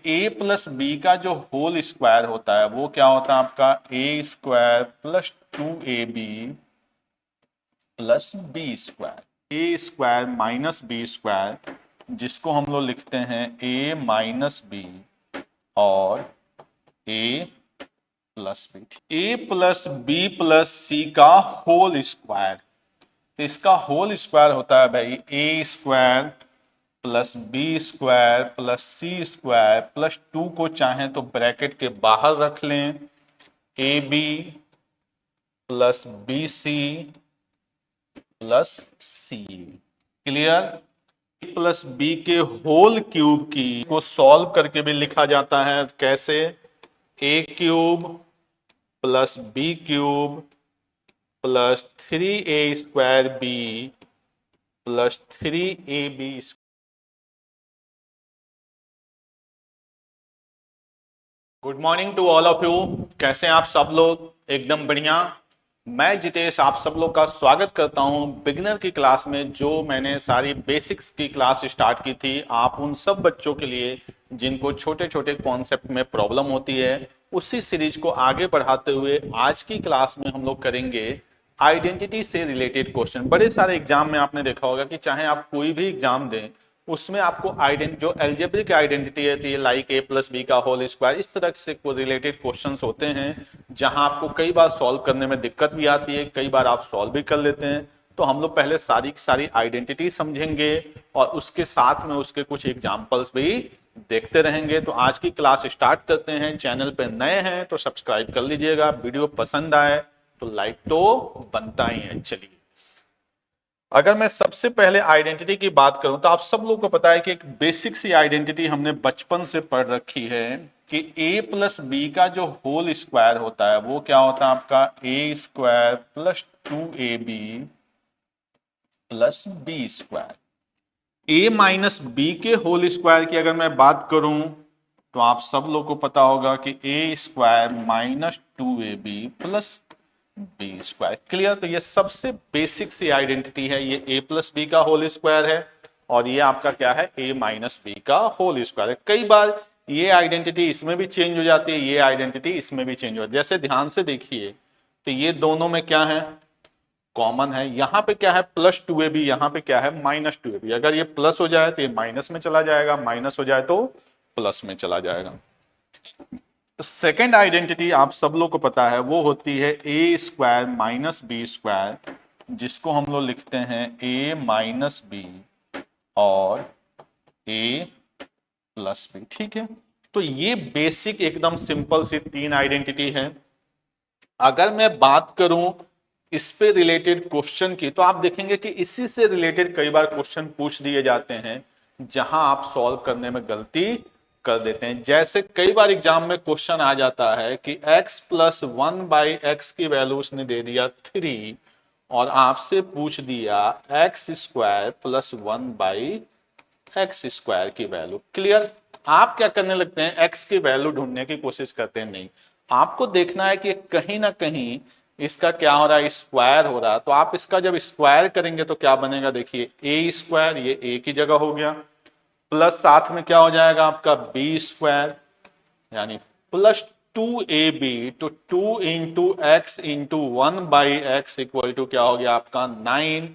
a plus B का जो whole square होता है वो क्या होता है आपका a square plus 2ab plus B square. A square minus B square जिसको हम लोग लिखते हैं a माइनस बी और a plus B. A plus B plus C का होल स्क्वायर, तो इसका होल स्क्वायर होता है भाई A square plus B square plus C square plus 2 को चाहें तो ब्रैकेट के बाहर रख लें A B plus B C plus C. Clear? Plus B के होल क्यूब की को सॉल्व करके भी लिखा जाता है कैसे, A cube plus B cube plus 3a square B plus 3ab। Good morning to all of you. कैसे हैं आप सब लोग? एकदम बढ़िया। मैं जितेश आप सब लोग का स्वागत करता हूं बिगिनर की क्लास में, जो मैंने सारी बेसिक्स की क्लास स्टार्ट की थी आप उन सब बच्चों के लिए जिनको छोटे छोटे कॉन्सेप्ट में प्रॉब्लम होती है। उसी सीरीज को आगे बढ़ाते हुए आज की क्लास में हम लोग करेंगे आइडेंटिटी से रिलेटेड क्वेश्चन। बड़े सारे एग्जाम में आपने देखा होगा कि चाहे आप कोई भी एग्जाम दें उसमें आपको जो एल्जेब्रिक आइडेंटिटी है लाइक ए प्लस बी का होल स्क्वायर, इस तरह से रिलेटेड क्वेश्चंस होते हैं जहां आपको कई बार सॉल्व करने में दिक्कत भी आती है, कई बार आप सॉल्व भी कर लेते हैं। तो हम लोग पहले सारी की सारी आइडेंटिटी समझेंगे और उसके साथ में उसके कुछ एग्जाम्पल्स भी देखते रहेंगे। तो आज की क्लास स्टार्ट करते हैं। चैनल पे नए हैं तो सब्सक्राइब कर लीजिएगा, वीडियो पसंद आए तो लाइक तो बनता ही है। चलिए, अगर मैं सबसे पहले आइडेंटिटी की बात करूं तो आप सब लोगों को पता है कि एक बेसिक सी आइडेंटिटी हमने बचपन से पढ़ रखी है कि a प्लस बी का जो होल स्क्वायर होता है वो क्या होता है आपका a square plus 2ab plus B square. a minus B के होल स्क्वायर की अगर मैं बात करूं तो आप सब लोग को पता होगा कि a square minus 2ab plus B square. Clear? तो ये सबसे बेसिक सी आइडेंटिटी है। ये a प्लस बी का होल स्क्वायर है और ये आपका क्या है a माइनस बी का होल स्क्वायर है। कई बार ये आइडेंटिटी इसमें भी चेंज हो जाती है, ये आइडेंटिटी इसमें भी चेंज हो जाती है। जैसे ध्यान से देखिए तो ये दोनों में क्या है कॉमन है, यहां पे क्या है प्लस 2ab, यहां पे क्या है माइनस 2ab। अगर ये प्लस हो जाए तो ये माइनस में चला जाएगा, माइनस हो जाए तो प्लस में चला जाएगा। सेकेंड आइडेंटिटी आप सब लोग को पता है वो होती है A square minus B square जिसको हम लोग लिखते हैं ए माइनस बी और ए प्लस बी। ठीक है, तो ये बेसिक एकदम सिंपल सी तीन आइडेंटिटी है। अगर मैं बात करूं इस पे रिलेटेड क्वेश्चन की तो आप देखेंगे कि इसी से रिलेटेड कई बार क्वेश्चन पूछ दिए जाते हैं जहां आप सॉल्व करने में गलती कर देते हैं। जैसे कई बार एग्जाम में क्वेश्चन आ जाता है कि x प्लस 1/x की वैल्यू उसने दे दिया 3 और आपसे पूछ दिया x square plus 1/x square की वैल्यू। क्लियर? आप क्या करने लगते हैं x की वैल्यू ढूंढने की कोशिश करते हैं। नहीं, आपको देखना है कि कहीं ना कहीं इसका क्या हो रहा है स्क्वायर हो रहा है। तो आप इसका जब स्क्वायर करेंगे तो क्या बनेगा, देखिए a स्क्वायर, ये a की जगह हो गया, प्लस साथ में क्या हो जाएगा आपका बी स्क्वायर यानी प्लस 2ab, तो 2 into X into 1/x equal to क्या हो गया आपका 9।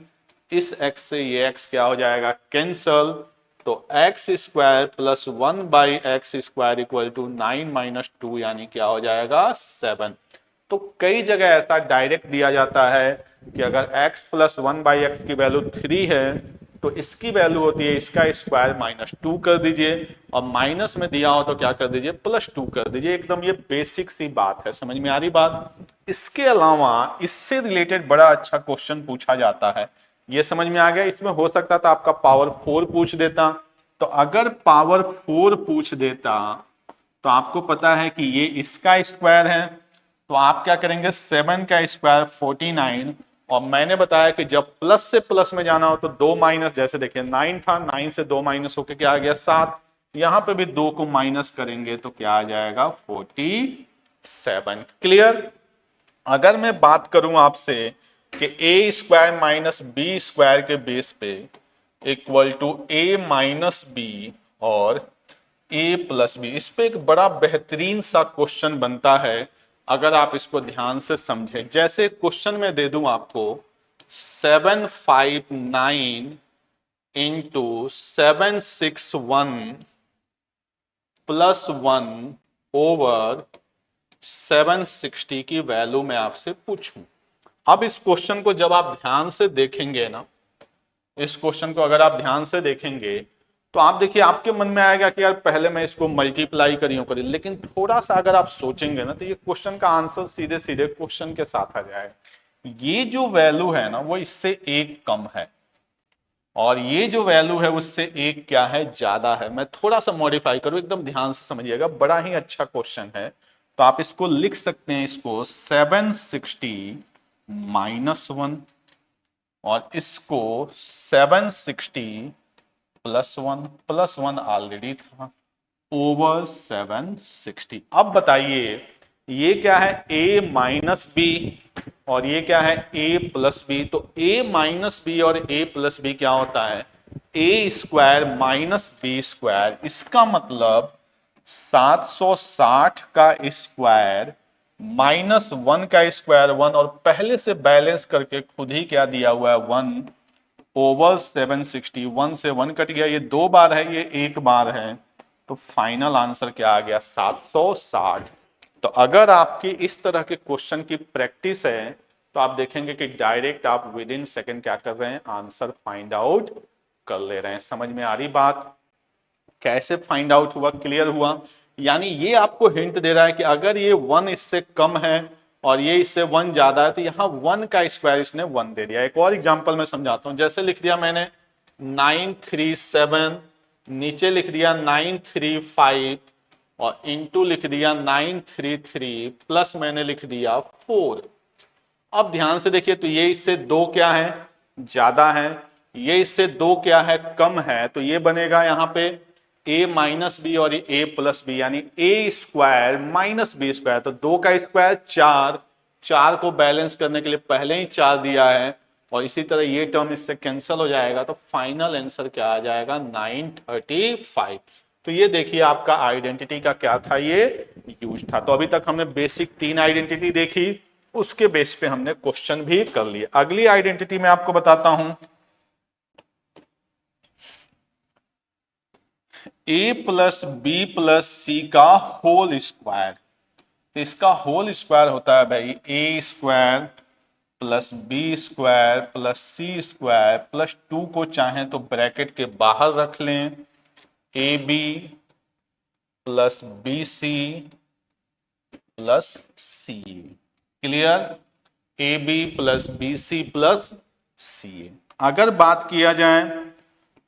इस x से ये x क्या हो जाएगा कैंसल, तो x square plus 1/x square equal to 9 minus 2 यानी क्या हो जाएगा 7। तो कई जगह ऐसा डायरेक्ट दिया जाता है कि अगर x प्लस 1/x की वैल्यू 3 है तो इसकी वैल्यू होती है इसका स्क्वायर माइनस 2 कर दीजिए, और माइनस में दिया हो तो क्या कर दीजिए प्लस 2 कर दीजिए। एकदम ये बेसिक सी बात है, समझ में आ रही बात? इसके अलावा इससे रिलेटेड बड़ा अच्छा क्वेश्चन पूछा जाता है, ये समझ में आ गया। इसमें हो सकता था आपका पावर 4 पूछ देता, तो अगर पावर 4 पूछ देता तो आपको पता है कि ये इसका स्क्वायर है, तो आप क्या करेंगे 7 का स्क्वायर 49, और मैंने बताया कि जब प्लस से प्लस में जाना हो तो 2 माइनस, जैसे देखिए 9 था, 9 से 2 माइनस होकर क्या आ गया 7, यहां पे भी 2 को माइनस करेंगे तो क्या आ जाएगा 47। क्लियर? अगर मैं बात करूं आपसे कि A square minus B square के बेस पे equal to A minus B और ए प्लस बी। इस पे एक बड़ा बेहतरीन सा क्वेश्चन बनता है अगर आप इसको ध्यान से समझें। जैसे क्वेश्चन में दे दूं आपको 759 इंटू 761 प्लस 1 ओवर 760 की वैल्यू मैं आपसे पूछूं। अब इस क्वेश्चन को जब आप ध्यान से देखेंगे ना, इस क्वेश्चन को अगर आप ध्यान से देखेंगे तो आप देखिए आपके मन में आएगा कि यार पहले मैं इसको मल्टीप्लाई करियो करी, लेकिन थोड़ा सा अगर आप सोचेंगे ना तो ये क्वेश्चन का आंसर सीधे सीधे क्वेश्चन के साथ आ जाएगा। ये जो वैल्यू है ना वो इससे एक कम है और ये जो वैल्यू है उससे एक क्या है, ज्यादा है। मैं थोड़ा सा मॉडिफाई करूं, एकदम ध्यान से समझिएगा, बड़ा ही अच्छा क्वेश्चन है। तो आप इसको लिख सकते हैं, इसको 760 माइनस 1 और इसको 760 प्लस वन ऑलरेडी था ओवर 760। अब बताइए ये क्या है, a माइनस बी और ये क्या है a प्लस बी। तो a माइनस बी और a प्लस बी क्या होता है, a square minus B square. इसका मतलब 760 का स्क्वायर माइनस 1 का स्क्वायर 1 और पहले से बैलेंस करके खुद ही क्या दिया हुआ है 1 ओवर 760। 1 से 1 कट गया, ये 2 बार है, ये 1 बार है, तो फाइनल आंसर क्या आ गया 760। तो अगर आपकी इस तरह के क्वेश्चन की प्रैक्टिस है तो आप देखेंगे कि डायरेक्ट आप विद इन सेकेंड क्या कर रहे हैं, आंसर फाइंड आउट कर ले रहे हैं। समझ में आ रही बात, कैसे फाइंड आउट हुआ, क्लियर हुआ। यानी ये आपको हिंट दे रहा है कि अगर ये 1 इससे कम है और ये इससे 1 ज्यादा है तो यहां 1 का स्क्वायर इसने 1 दे दिया। एक और एग्जांपल मैं समझाता हूं, जैसे लिख दिया मैंने 937, नीचे लिख दिया 935 और इंटू लिख दिया 933 प्लस मैंने लिख दिया 4। अब ध्यान से देखिए, तो ये इससे 2 क्या है, ज्यादा है, ये इससे 2 क्या है, कम है। तो ये बनेगा यहां पे a माइनस बी और a प्लस बी, यानी a square minus B square. तो 2 का स्क्वायर 4, 4 को बैलेंस करने के लिए पहले ही 4 दिया है और इसी तरह ये टर्म इससे कैंसिल हो जाएगा। तो फाइनल आंसर क्या आ जाएगा 935। तो ये देखिए आपका आइडेंटिटी का क्या था, ये यूज था। तो अभी तक हमने बेसिक 3 आइडेंटिटी देखी, उसके बेस पे हमने क्वेश्चन भी कर लिए। अगली आइडेंटिटी मैं आपको बताता हूं, a plus B plus C का होल स्क्वायर। तो इसका होल स्क्वायर होता है भाई a square plus B square plus C square plus 2 को चाहें तो ब्रैकेट के बाहर रख लें, A B plus B C plus C. Clear, A B plus B C plus C. अगर बात किया जाए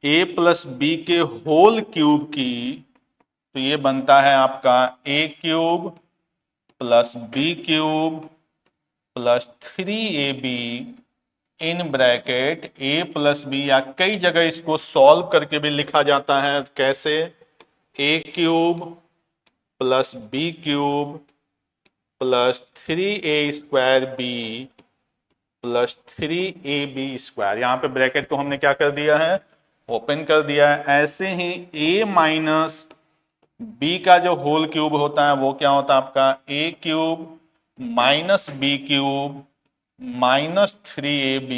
a प्लस बी के होल क्यूब की तो ये बनता है आपका a cube plus B cube plus 3ab in bracket a plus B, या कई जगह इसको सॉल्व करके भी लिखा जाता है। कैसे, a cube plus B cube plus 3a square B plus 3ab square. यहां पे ब्रैकेट को हमने क्या कर दिया है, ओपन कर दिया है। ऐसे ही a माइनस बी का जो होल क्यूब होता है वो क्या होता है आपका a cube minus B cube minus 3ab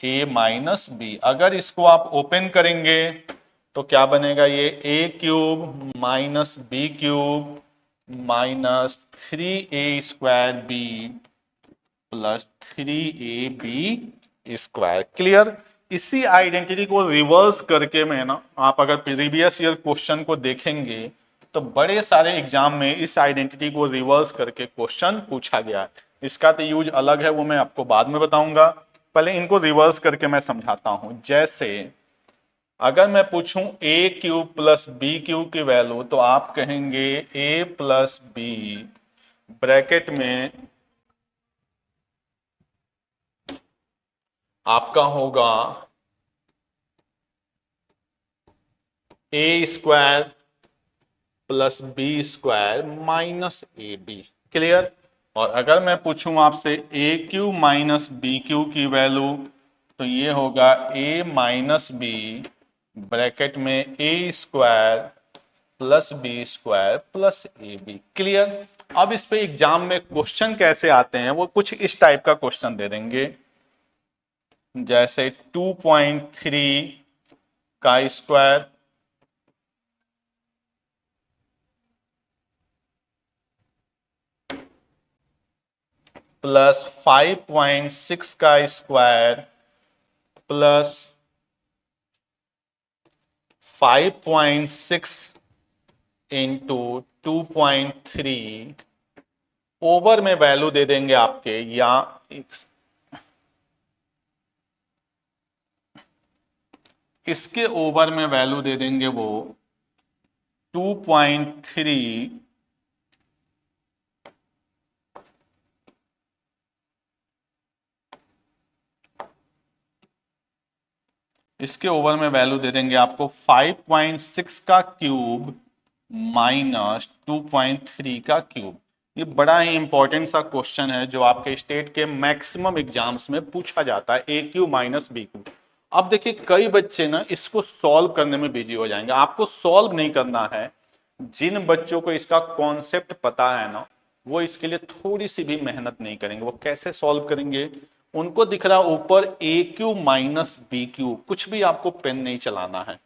a minus B. अगर इसको आप ओपन करेंगे तो क्या बनेगा, ये a cube minus B cube minus 3a square B plus 3ab square. Clear. इसी आइडेंटिटी को रिवर्स करके मैं ना, आप अगर प्रीवियस ईयर क्वेश्चन को देखेंगे तो बड़े सारे एग्जाम में इस आइडेंटिटी को रिवर्स करके क्वेश्चन पूछा गया है। इसका तो यूज अलग है, वो मैं आपको बाद में बताऊंगा, पहले इनको रिवर्स करके मैं समझाता हूं। जैसे अगर मैं पूछूं a cube plus B cube की वैल्यू तो आप कहेंगे a प्लस बी ब्रैकेट में आपका होगा a square plus B square minus A B. Clear. और अगर मैं पूछूं आपसे a cube minus B cube की वैल्यू तो ये होगा a माइनस बी ब्रैकेट में a square plus B square plus A B. Clear. अब इस पे एग्जाम में क्वेश्चन कैसे आते हैं, वो कुछ इस टाइप का क्वेश्चन दे देंगे, जैसे 2.3 का स्क्वायर प्लस 5.6 का स्क्वायर प्लस 5.6 इंटू 2.3 ओवर में वैल्यू दे देंगे आपके, या इसके ओवर में वैल्यू दे देंगे वो 2.3 इसके ओवर में वैल्यू दे देंगे आपको 5.6 का क्यूब माइनस 2.3 का क्यूब। ये बड़ा ही इंपॉर्टेंट सा क्वेश्चन है जो आपके स्टेट के मैक्सिमम एग्जाम्स में पूछा जाता है, ए क्यू माइनस बी क्यू। अब देखिए कई बच्चे ना इसको सॉल्व करने में बिजी हो जाएंगे, आपको सॉल्व नहीं करना है। जिन बच्चों को इसका कॉन्सेप्ट पता है ना, वो इसके लिए थोड़ी सी भी मेहनत नहीं करेंगे। वो कैसे सॉल्व करेंगे, उनको दिख रहा ऊपर ए क्यू माइनस बी क्यू, कुछ भी आपको पेन नहीं चलाना है।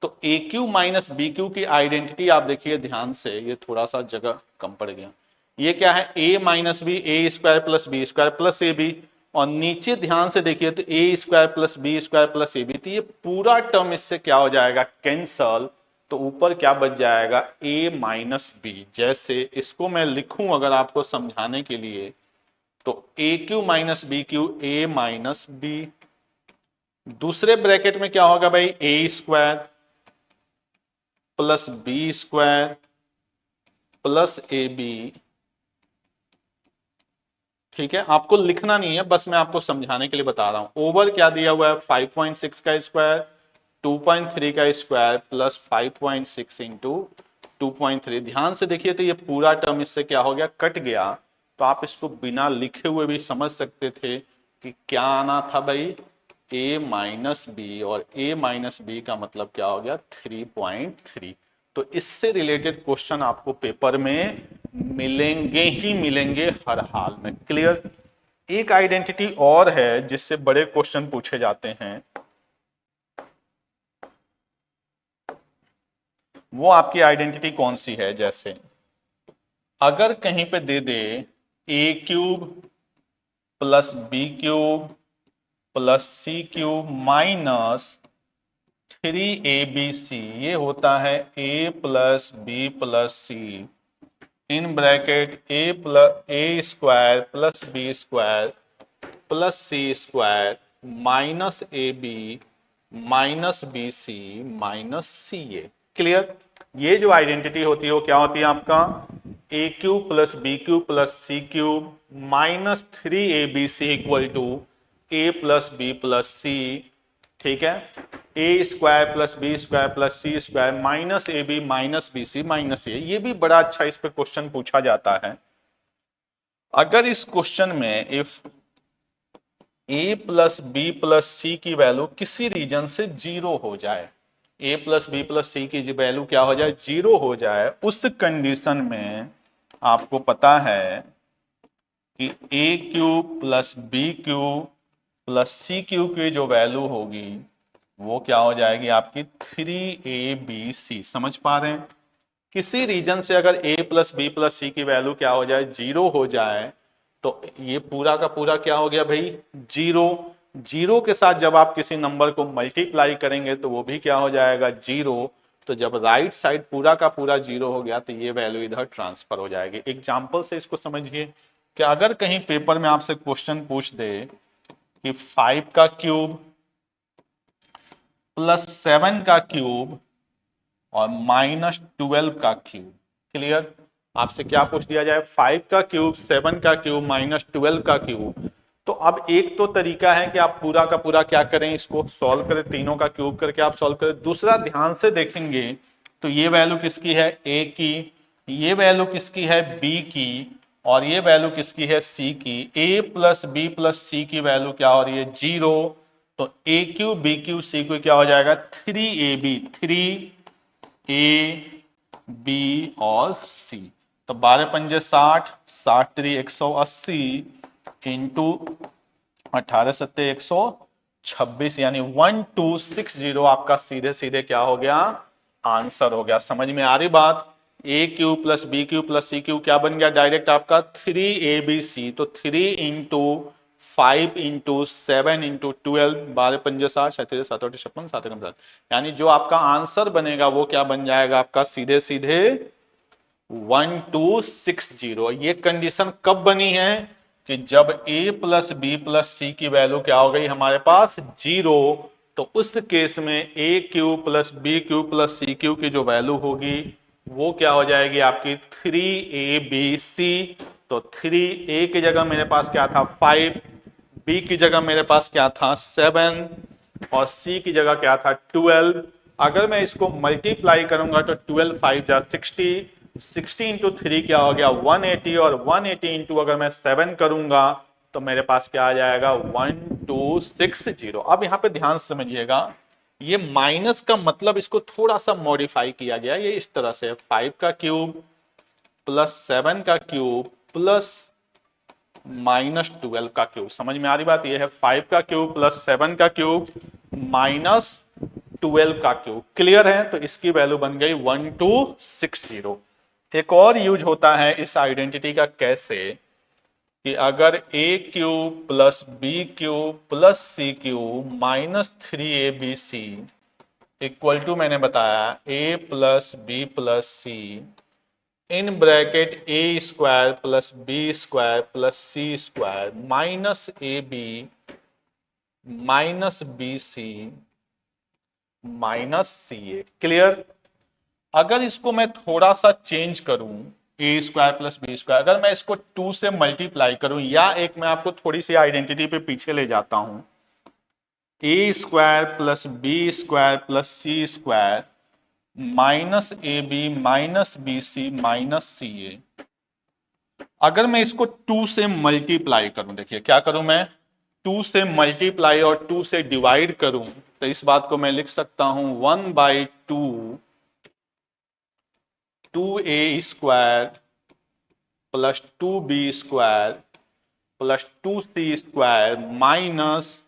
तो A cube minus B cube की आइडेंटिटी आप देखिए ध्यान से, ये थोड़ा सा जगह कम पड़ गया। ये क्या है, A minus B, A square plus B square plus A B, और नीचे ध्यान से देखिए तो A square plus B square plus A B. तो ये पूरा टर्म इससे क्या हो जाएगा, कैंसल। तो ऊपर क्या बच जाएगा, ए माइनस बी। जैसे इसको मैं लिखूं अगर आपको समझाने के लिए, तो A cube minus B cube, A minus B. दूसरे ब्रैकेट में क्या होगा भाई, A square plus B square plus A B. ठीक है, आपको लिखना नहीं है, बस मैं आपको समझाने के लिए बता रहा हूं। ओवर क्या दिया हुआ है, 5.6 का स्क्वायर 2.3 का स्क्वायर प्लस 5.6 इंटू 2.3। ध्यान से देखिए तो ये पूरा टर्म इससे क्या हो गया, कट गया। तो आप इसको बिना लिखे हुए भी समझ सकते थे कि क्या आना था भाई, a माइनस बी, और a माइनस बी का मतलब क्या हो गया 3.3। तो इससे रिलेटेड क्वेश्चन आपको पेपर में मिलेंगे ही मिलेंगे हर हाल में। क्लियर। एक आइडेंटिटी और है जिससे बड़े क्वेश्चन पूछे जाते हैं, वो आपकी आइडेंटिटी कौन सी है, जैसे अगर कहीं पे दे दे A cube plus B cube plus C cube minus 3abc, ये होता है a plus B plus C in bracket A square plus B square plus C square minus A B minus B C minus C A. Clear. ये जो identity होती है वो क्या होती है आपका, A cube plus B cube plus C cube minus 3abc equal to A plus B plus C. ठीक है, A square plus B square plus C square minus A B minus B C minus A. ये भी बड़ा अच्छा इस पे question पूछा जाता है। अगर इस क्वेश्चन में if A plus B plus C की वैल्यू किसी रीजन से जीरो हो जाए, A plus B plus C की वैल्यू क्या हो जाए, जीरो हो जाए, उस कंडीशन में आपको पता है कि A cube plus B cube plus C cube की जो वैल्यू होगी वो क्या हो जाएगी आपकी 3abc। समझ पा रहे हैं, किसी रीजन से अगर a plus B plus C की वैल्यू क्या हो जाए, जीरो हो जाए, तो ये पूरा का पूरा क्या हो गया भाई, जीरो। जीरो के साथ जब आप किसी नंबर को मल्टीप्लाई करेंगे तो वो भी क्या हो जाएगा, जीरो। तो जब राइट साइड पूरा का पूरा जीरो हो गया तो ये वैल्यू इधर ट्रांसफर हो जाएगी। एग्जाम्पल से इसको समझिए कि अगर कहीं पेपर में आपसे क्वेश्चन पूछ दे कि 5 का क्यूब प्लस 7 का क्यूब और माइनस 12 का क्यूब। क्लियर। आपसे क्या पूछ दिया जाए, 5 का क्यूब 7 का क्यूब माइनस 12 का क्यूब। तो अब एक तो तरीका है कि आप पूरा का पूरा क्या करें, इसको सॉल्व करें, तीनों का क्यूब करके आप सॉल्व करें। दूसरा ध्यान से देखेंगे तो ये वैल्यू किसकी है, ए की, ये वैल्यू किसकी है, बी की, और ये वैल्यू किसकी है, सी की। A plus B plus C की वैल्यू क्या हो रही है, जीरो। तो A cube B cube C cube क्या हो जाएगा, 3ab, 3a बी और सी। तो 12 पंजे 60, 60 3 180 इंटू 18 सत्ते 126 यानी 1260 आपका सीधे सीधे क्या हो गया, आंसर हो गया। समझ में आ रही बात? A cube plus B cube plus C cube क्या बन गया डायरेक्ट आपका 3abc। तो 3 इंटू 5 इंटू 7 इंटू 12, 12 पंजे 60, 37 7 8 56 7 कम 7, यानी जो आपका आंसर बनेगा वो क्या बन जाएगा आपका सीधे सीधे 1260। ये कंडीशन कब बनी है कि जब a plus B plus C की वैल्यू क्या हो गई हमारे पास 0, तो उस केस में a cube plus B cube plus C cube की जो वैल्यू होगी वो क्या हो जाएगी आपकी 3abc। तो 3a की जगह मेरे पास क्या था 5, b की जगह मेरे पास क्या था 7 और c की जगह क्या था 12। अगर मैं इसको मल्टीप्लाई करूंगा तो 12 5 जा 60, 60 इंटू 3 क्या हो गया 180 और 180 इंटू अगर मैं 7 करूंगा तो मेरे पास क्या आ जाएगा 1260। अब यहां पे ध्यान से समझिएगा, ये माइनस का मतलब इसको थोड़ा सा मॉडिफाई किया गया। ये इस तरह से 5 का क्यूब प्लस 7 का क्यूब प्लस -12 का क्यूब। समझ में आ रही बात? ये है 5 का क्यूब प्लस 7 का क्यूब -12 का क्यूब। क्लियर है? तो इसकी वैल्यू बन गई 1260। एक और यूज होता है इस आइडेंटिटी का, कैसे कि अगर a cube plus B cube plus C cube -3abc equal to मैंने बताया a plus B plus C in bracket a square plus B square plus C square minus A B minus B C minus C A. Clear? अगर इसको मैं थोड़ा सा change करूं A square plus B square, अगर मैं इसको 2 से मल्टीप्लाई करूं, या एक मैं आपको थोड़ी सी आइडेंटिटी पे पीछे ले जाता हूं, A square plus B square plus C square minus A B minus B C minus C A. अगर मैं इसको 2 से मल्टीप्लाई करूं, देखिए क्या करूं मैं 2 से मल्टीप्लाई और 2 से डिवाइड करूं, तो इस बात को मैं लिख सकता हूं 1/2 2a square plus 2b square plus 2c square minus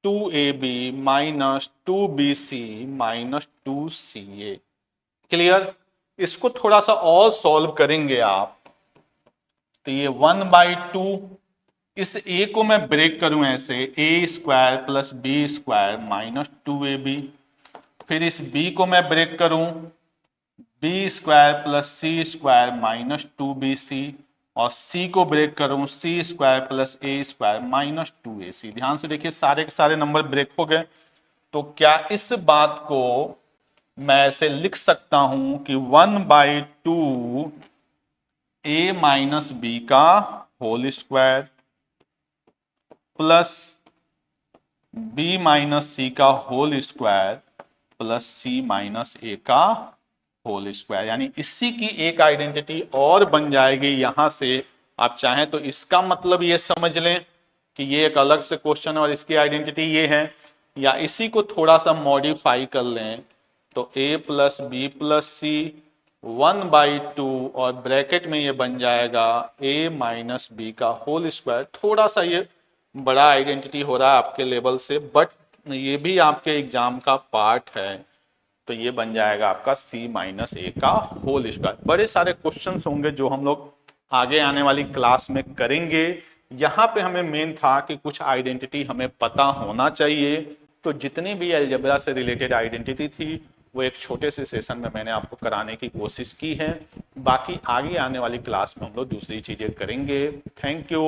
2ab minus 2bc minus 2ca। Clear? इसको थोड़ा सा और सॉल्व करेंगे आप, तो ये 1/2, इस a को मैं ब्रेक करूं ऐसे a square plus B square minus 2ab, फिर इस b को मैं ब्रेक करूं B square plus C square minus 2bc और c को ब्रेक करूं C square plus A square minus 2ac। ध्यान से देखिए सारे के सारे नंबर ब्रेक हो गए। तो क्या इस बात को मैं ऐसे लिख सकता हूं कि 1/2 a माइनस बी का whole square plus b minus C का whole square plus c minus a का होल स्क्वायर, यानी इसी की एक आइडेंटिटी और बन जाएगी। यहां से आप चाहें तो इसका मतलब ये समझ लें कि ये एक अलग से क्वेश्चन है और इसकी आइडेंटिटी ये है, या इसी को थोड़ा सा मॉडिफाई कर लें तो a प्लस बी प्लस सी 1/2 और ब्रैकेट में ये बन जाएगा a माइनस बी का होल स्क्वायर। थोड़ा सा ये बड़ा आइडेंटिटी हो रहा है आपके लेवल से, बट ये भी आपके एग्जाम का पार्ट है। तो ये बन जाएगा आपका c माइनस ए का होल स्क्वायर। बड़े सारे क्वेश्चंस होंगे जो हम लोग आगे आने वाली क्लास में करेंगे। यहाँ पे हमें मेन था कि कुछ आइडेंटिटी हमें पता होना चाहिए। तो जितनी भी अलजेब्रा से रिलेटेड आइडेंटिटी थी वो एक छोटे से सेशन में मैंने आपको कराने की कोशिश की है। बाकी आगे आने वाली क्लास में हम लोग दूसरी चीजें करेंगे। Thank you.